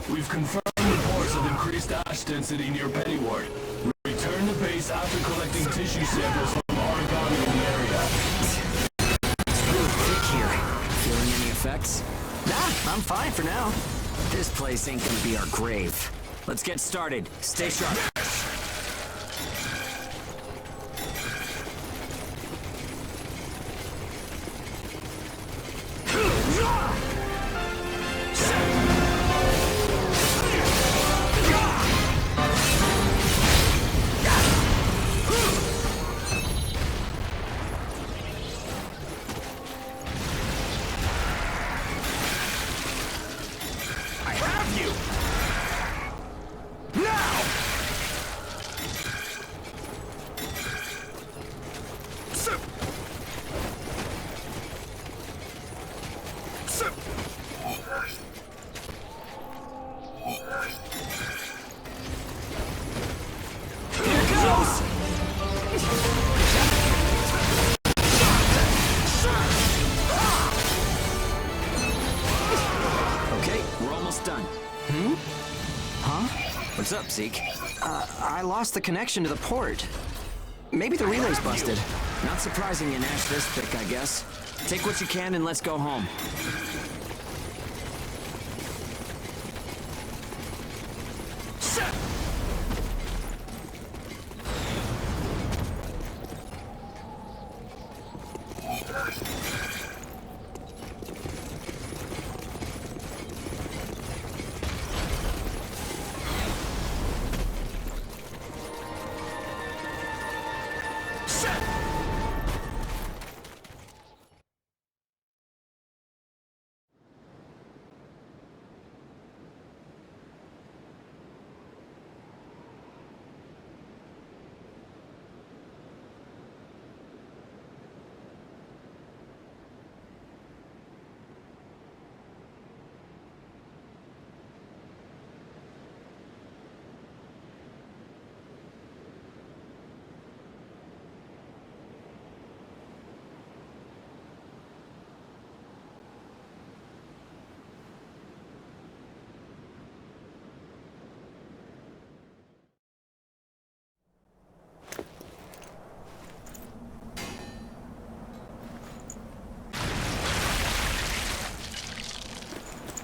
We've confirmed reports of increased ash density near Petty Ward. Return to base after collecting tissue samples from Aragami in the area. It's really thick here. Feeling any effects? Nah, I'm fine for now. This place ain't gonna be our grave. Let's get started. Stay sharp. almost done. Huh? What's up, Zeke? I lost the connection to the port. Maybe the relay's busted. Not surprising you Nash this thick, I guess. Take what you can and let's go home.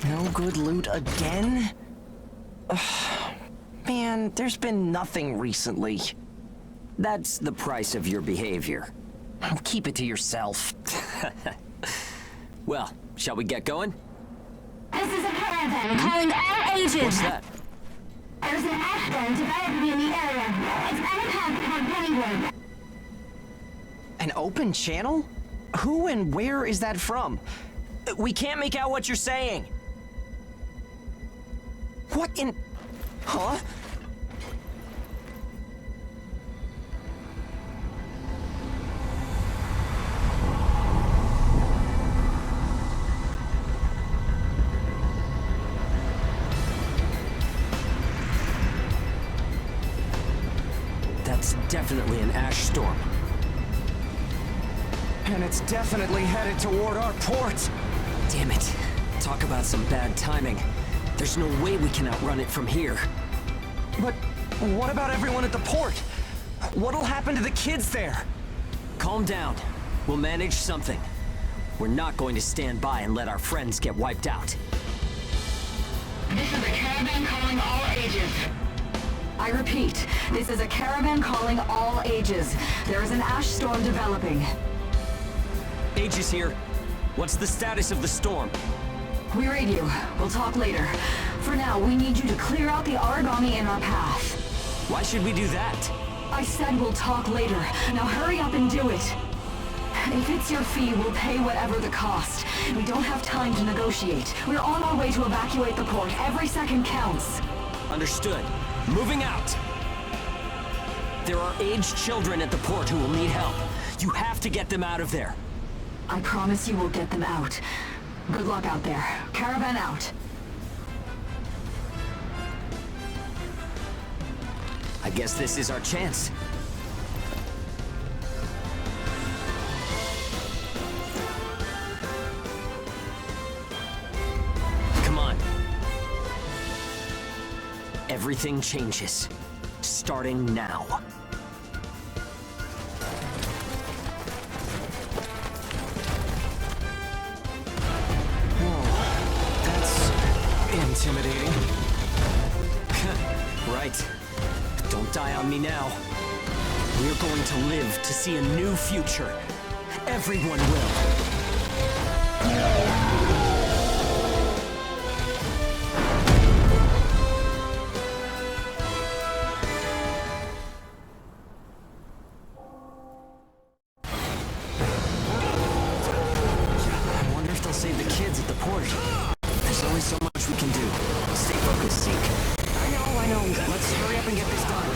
No good loot again? Ugh, man, there's been nothing recently. That's the price of your behavior. Oh, keep it to yourself. Well, shall we get going? This is a caravan calling all ages. What's that? There's an ash storm developing in the area. It's on a path toward Pennywood. An open channel? Who and where is that from? We can't make out what you're saying. What in... Huh? That's definitely an ash storm. And it's definitely headed toward our port. Damn it. Talk about some bad timing. There's no way we can outrun it from here. But what about everyone at the port? What'll happen to the kids there? Calm down. We'll manage something. We're not going to stand by and let our friends get wiped out. This is a caravan calling all ages. I repeat, this is a caravan calling all ages. There is an ash storm developing. Aegis here. What's the status of the storm? We read you. We'll talk later. For now, we need you to clear out the Aragami in our path. Why should we do that? I said we'll talk later. Now hurry up and do it. If it's your fee, we'll pay whatever the cost. We don't have time to negotiate. We're on our way to evacuate the port. Every second counts. Understood. Moving out! There are aged children at the port who will need help. You have to get them out of there. I promise you we'll get them out. Good luck out there. Caravan out. I guess this is our chance. Come on. Everything changes. Starting now. Intimidating. Right. Don't die on me now. We're going to live to see a new future. Everyone will. I wonder if they'll save the kids at the port. There's only so much we can do. Stay focused, Zeke. I know. Let's hurry up and get this done.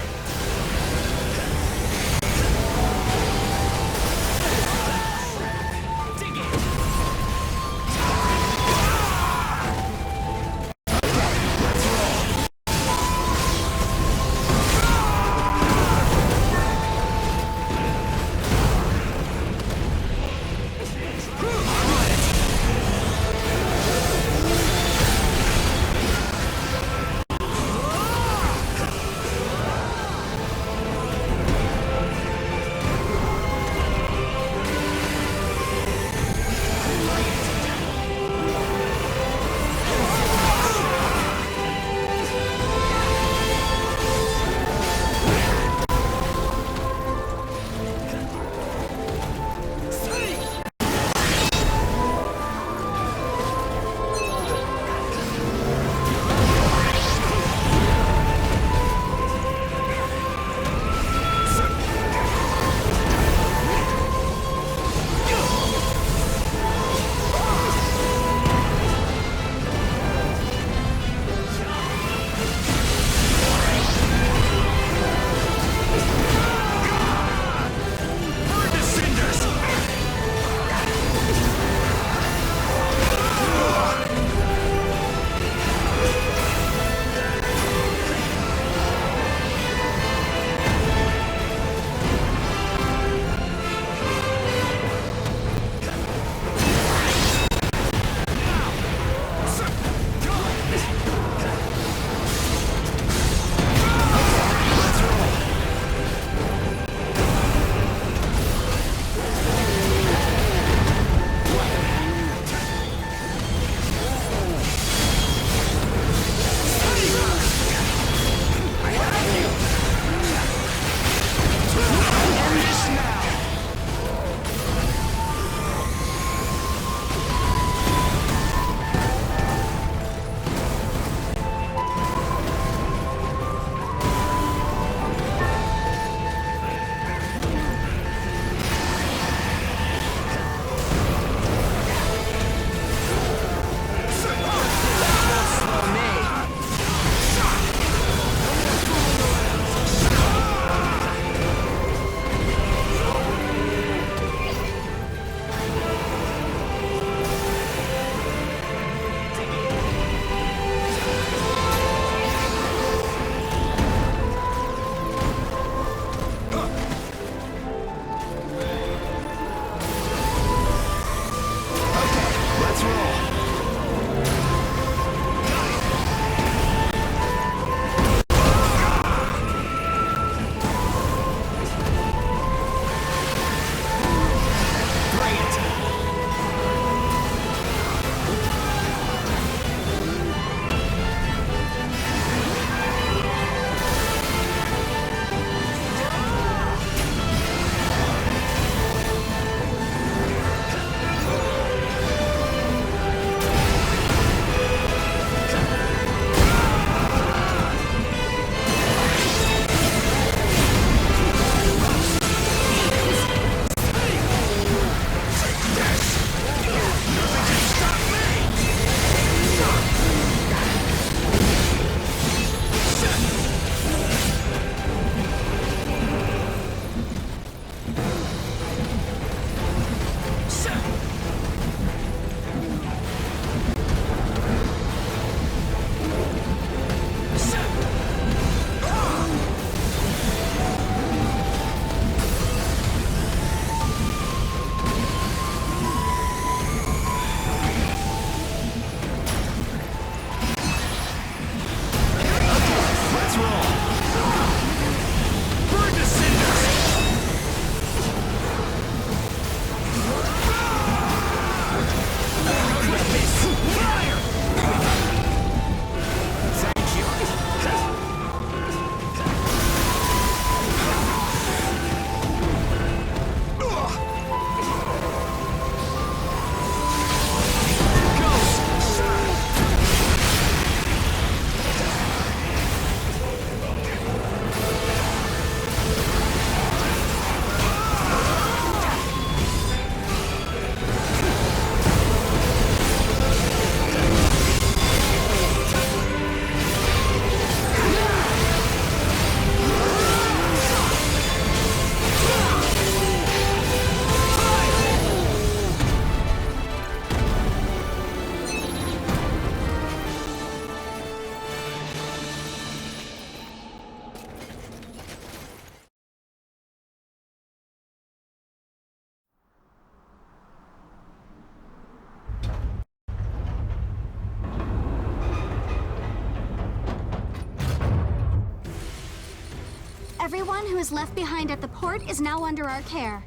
Everyone who is left behind at the port is now under our care.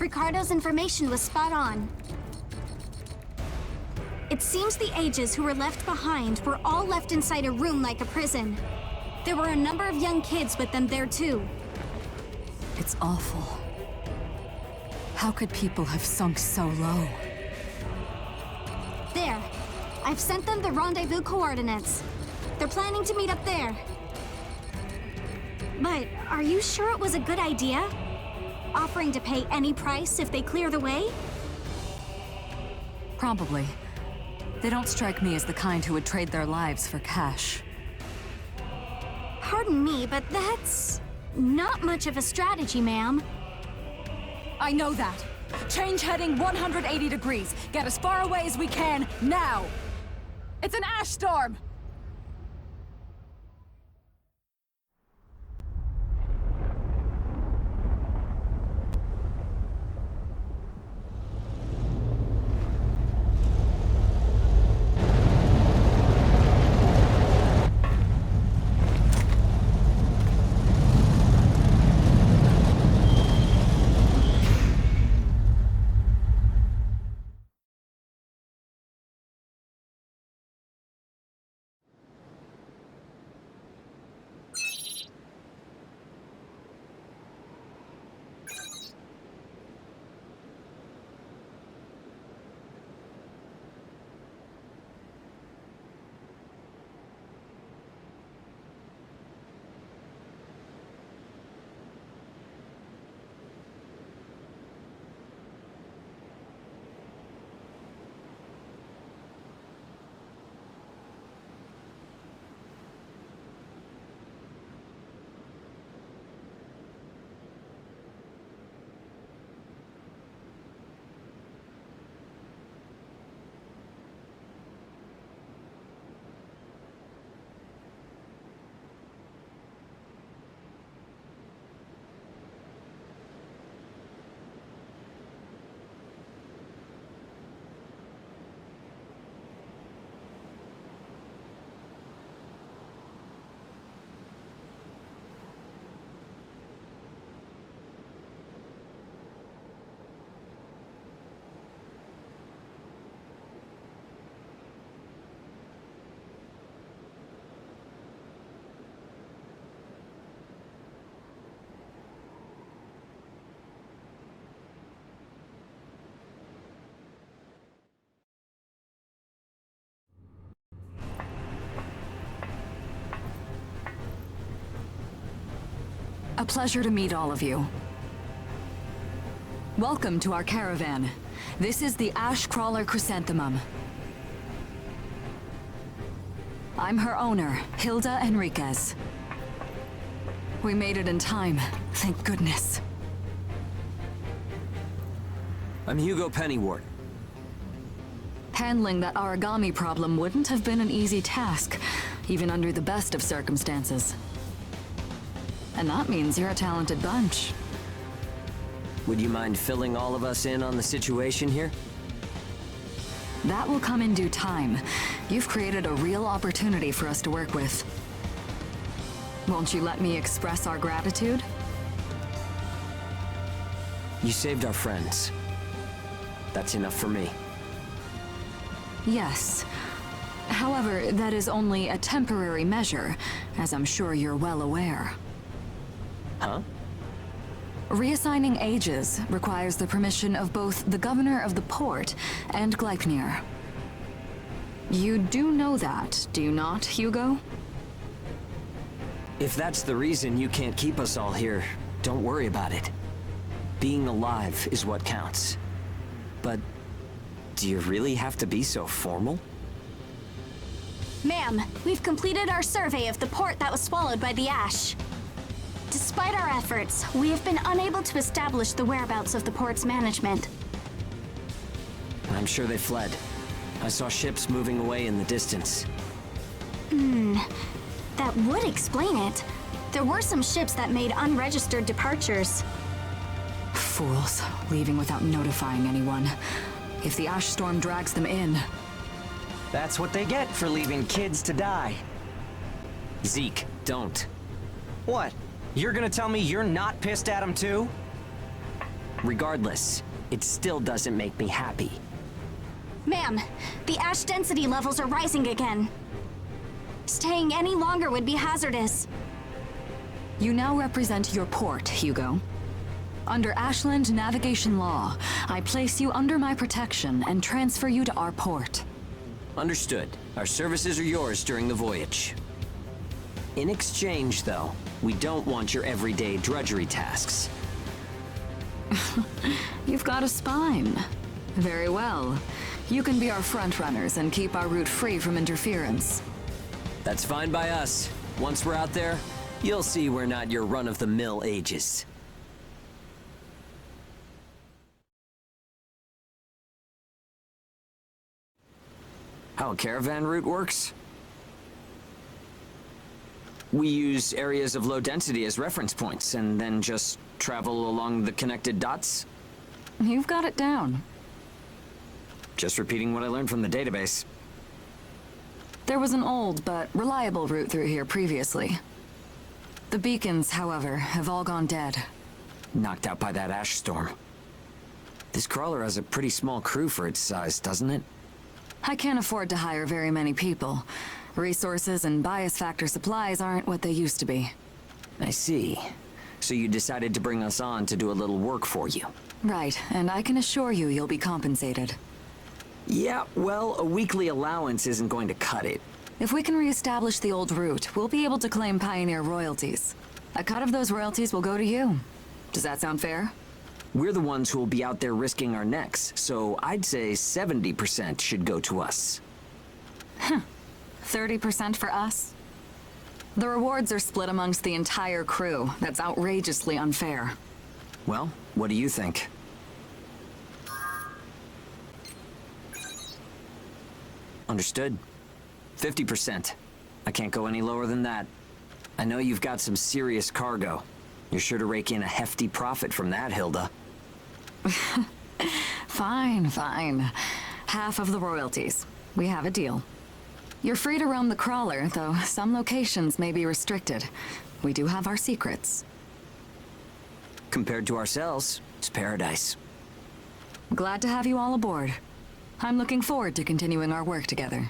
Ricardo's information was spot on. It seems the ages who were left behind were all left inside a room like a prison. There were a number of young kids with them there too. It's awful. How could people have sunk so low? There. I've sent them the rendezvous coordinates. They're planning to meet up there. But are you sure it was a good idea? Offering to pay any price if they clear the way? Probably. They don't strike me as the kind who would trade their lives for cash. Pardon me, but that's not much of a strategy, ma'am. I know that. Change heading 180 degrees. Get as far away as we can, now! It's an ash storm! A pleasure to meet all of you. Welcome to our caravan. This is the Ash Crawler Chrysanthemum. I'm her owner, Hilda Enriquez. We made it in time, thank goodness. I'm Hugo Pennywort. Handling that Aragami problem wouldn't have been an easy task, even under the best of circumstances. And that means you're a talented bunch. Would you mind filling all of us in on the situation here? That will come in due time. You've created a real opportunity for us to work with. Won't you let me express our gratitude? You saved our friends. That's enough for me. Yes. However, that is only a temporary measure, as I'm sure you're well aware. Huh? Reassigning ages requires the permission of both the governor of the port and Gleipnir. You do know that, do you not, Hugo? If that's the reason you can't keep us all here, don't worry about it. Being alive is what counts. But do you really have to be so formal? Ma'am, we've completed our survey of the port that was swallowed by the ash. Despite our efforts, we have been unable to establish the whereabouts of the port's management. I'm sure they fled. I saw ships moving away in the distance. That would explain it. There were some ships that made unregistered departures. Fools, leaving without notifying anyone. If the ash storm drags them in... That's what they get for leaving kids to die. Zeke, don't. What? You're gonna tell me you're not pissed at him too? Regardless, it still doesn't make me happy. Ma'am, the ash density levels are rising again. Staying any longer would be hazardous. You now represent your port, Hugo. Under Ashland navigation law, I place you under my protection and transfer you to our port. Understood. Our services are yours during the voyage. In exchange, though, we don't want your everyday drudgery tasks. You've got a spine. Very well. You can be our front runners and keep our route free from interference. That's fine by us. Once we're out there, you'll see we're not your run-of-the-mill Aegis. How a caravan route works? We use areas of low density as reference points, and then just travel along the connected dots? You've got it down. Just repeating what I learned from the database. There was an old but reliable route through here previously. The beacons, however, have all gone dead. Knocked out by that ash storm. This crawler has a pretty small crew for its size, doesn't it? I can't afford to hire very many people. Resources and bias factor supplies aren't what they used to be. I see. So you decided to bring us on to do a little work for you. Right, and I can assure you you'll be compensated. Yeah, well, a weekly allowance isn't going to cut it. If we can reestablish the old route, we'll be able to claim Pioneer royalties. A cut of those royalties will go to you. Does that sound fair? We're the ones who will be out there risking our necks, so I'd say 70% should go to us. 30% for us? The rewards are split amongst the entire crew. That's outrageously unfair. Well, what do you think? Understood. 50%. I can't go any lower than that. I know you've got some serious cargo. You're sure to rake in a hefty profit from that, Hilda. Fine, fine. Half of the royalties. We have a deal. You're free to roam the crawler, though some locations may be restricted. We do have our secrets. Compared to ourselves, it's paradise. Glad to have you all aboard. I'm looking forward to continuing our work together.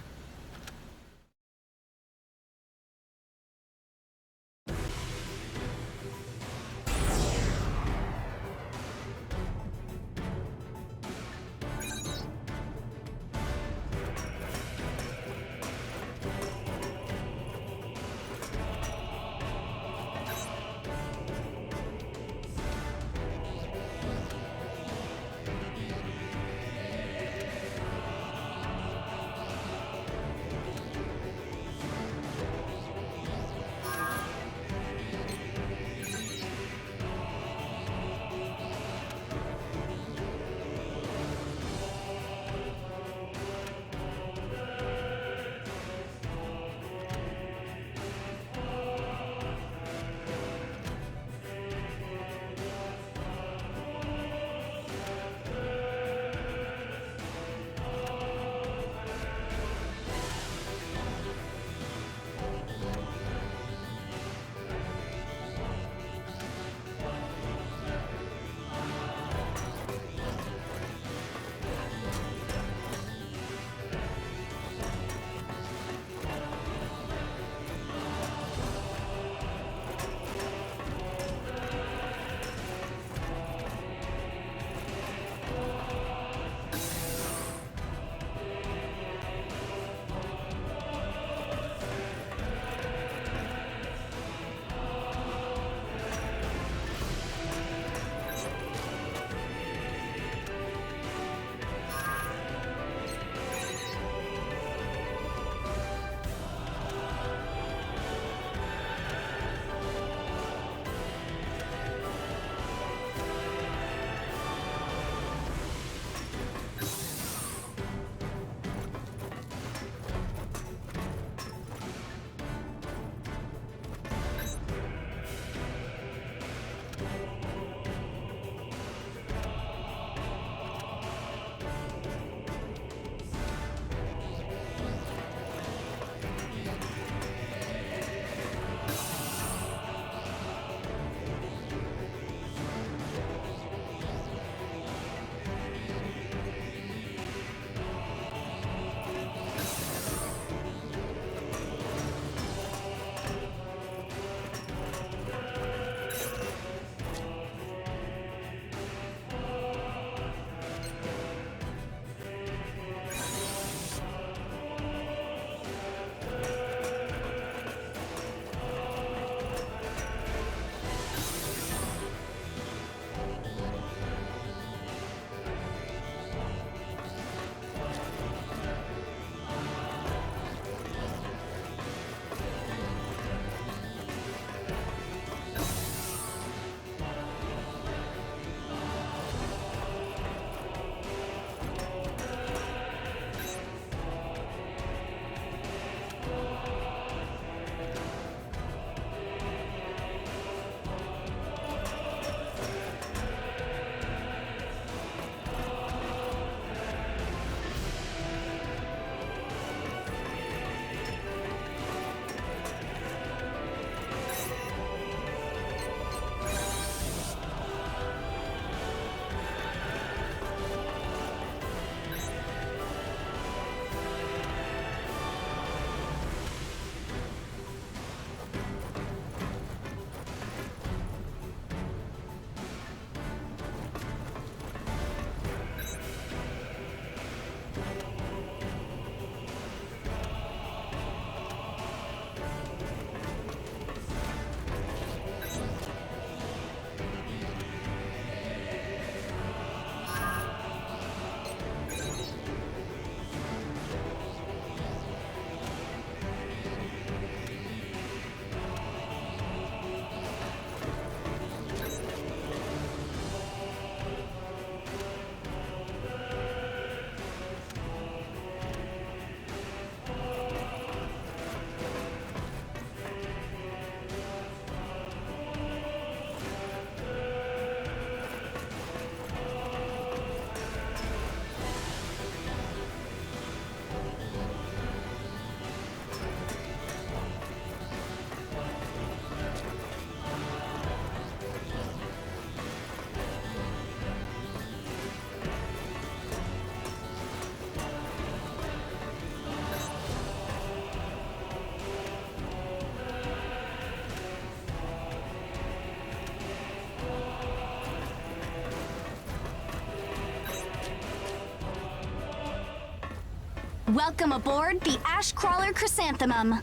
Welcome aboard the Ash Crawler Chrysanthemum.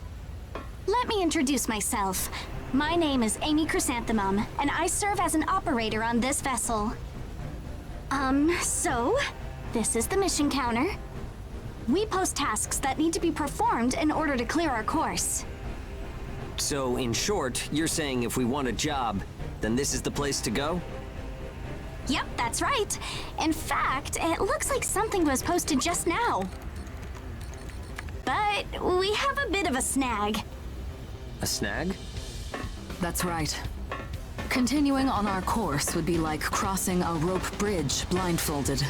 Let me introduce myself. My name is Amy Chrysanthemum, and I serve as an operator on this vessel. So, this is the mission counter. We post tasks that need to be performed in order to clear our course. So, in short, you're saying if we want a job, then this is the place to go? Yep, that's right. In fact, it looks like something was posted just now. But we have a bit of a snag. A snag? That's right. Continuing on our course would be like crossing a rope bridge blindfolded.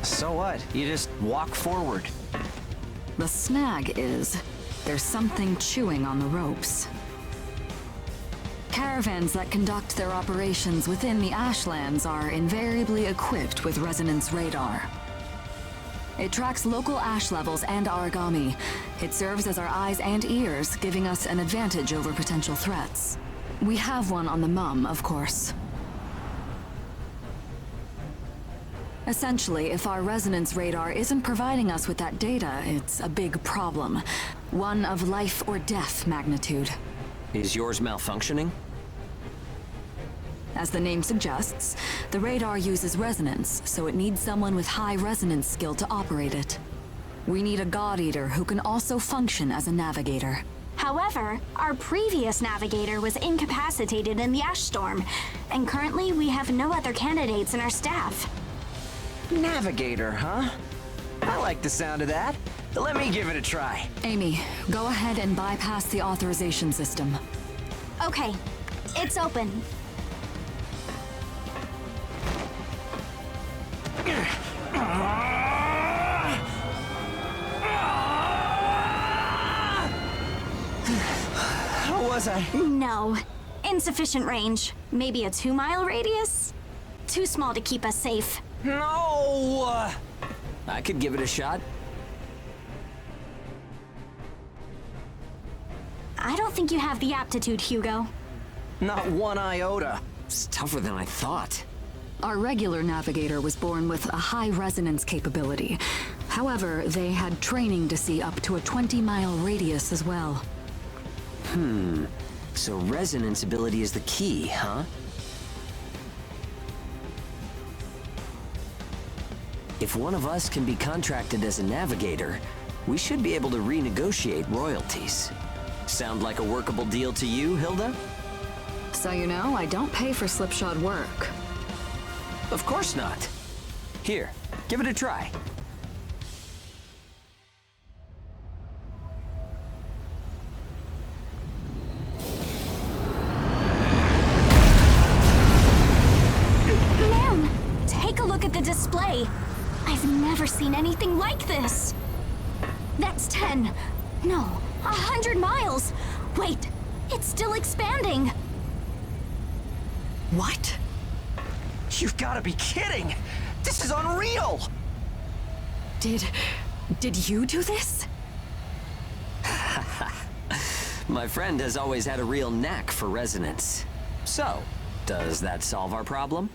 So what? You just walk forward. The snag is, there's something chewing on the ropes. Caravans that conduct their operations within the Ashlands are invariably equipped with resonance radar. It tracks local ash levels and Aragami. It serves as our eyes and ears, giving us an advantage over potential threats. We have one on the Mum, of course. Essentially, if our resonance radar isn't providing us with that data, it's a big problem. One of life or death magnitude. Is yours malfunctioning? As the name suggests, the radar uses resonance, so it needs someone with high resonance skill to operate it. We need a God Eater who can also function as a navigator. However, our previous navigator was incapacitated in the ash storm, and currently we have no other candidates in our staff. Navigator, huh? I like the sound of that. Let me give it a try. Amy, go ahead and bypass the authorization system. Okay, it's open. How was I? No. Insufficient range. Maybe a 2-mile radius? Too small to keep us safe. No! I could give it a shot. I don't think you have the aptitude, Hugo. Not one iota. It's tougher than I thought. Our regular navigator was born with a high resonance capability. However, they had training to see up to a 20-mile radius as well. So resonance ability is the key, huh? If one of us can be contracted as a navigator, we should be able to renegotiate royalties. Sound like a workable deal to you, Hilda? So you know, I don't pay for slipshod work. Of course not. Here, give it a try. Man, take a look at the display. I've never seen anything like this. That's 10. No, 100 miles. Wait, it's still expanding. What? You've got to be kidding! This is unreal! Did you do this? My friend has always had a real knack for resonance. So, does that solve our problem?